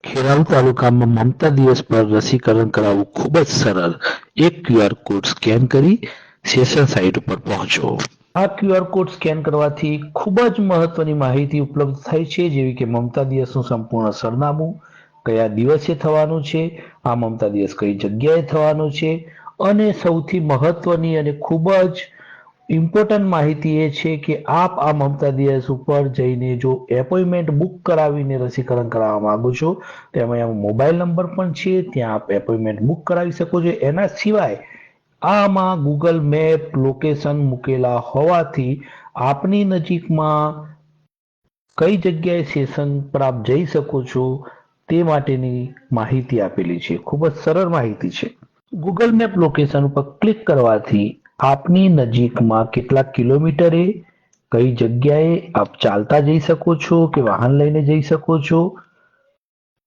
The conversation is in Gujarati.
ખેરાલુ તાલુકામાં મમતા દિવસ પર રસીકરણ કરાવવું ખૂબ જ સરળ. એક QR કોડ સ્કેન કરી સેશન સાઇટ ઉપર પહોંચો. આ QR કોડ સ્કેન કરવાથી ખૂબ જ મહત્વની માહિતી ઉપલબ્ધ થાય છે, જેવી કે મમતા દિવસનું સંપૂર્ણ સરનામું, કયા દિવસે થવાનું છે, આ મમતા દિવસ કઈ જગ્યાએ થવાનો છે, અને સૌથી મહત્વની અને ખૂબ જ ઇમ્પોર્ટન્ટ માહિતી એ છે કે આપ આ મમતા દિવસ ઉપર જઈને જો એપોઇન્ટમેન્ટ બુક કરાવીને રસીકરણ કરાવવા માંગો છો, તેમાં મોબાઈલ નંબર પણ છે, ત્યાં આપ એપોઇન્ટમેન્ટ બુક કરાવી શકો છો. એના સિવાય આમાં ગૂગલ મેપ લોકેશન મૂકેલા હોવાથી આપની નજીકમાં કઈ જગ્યાએ સેશન પર આપ જઈ શકો છો તે માટેની માહિતી આપેલી છે. ખૂબ જ સરળ માહિતી છે. ગૂગલ મેપ લોકેશન ઉપર ક્લિક કરવાથી આપની નજીકમાં કેટલા કિલોમીટરે કઈ જગ્યાએ આપ ચાલતા જઈ શકો છો કે વાહન લઈને જઈ શકો છો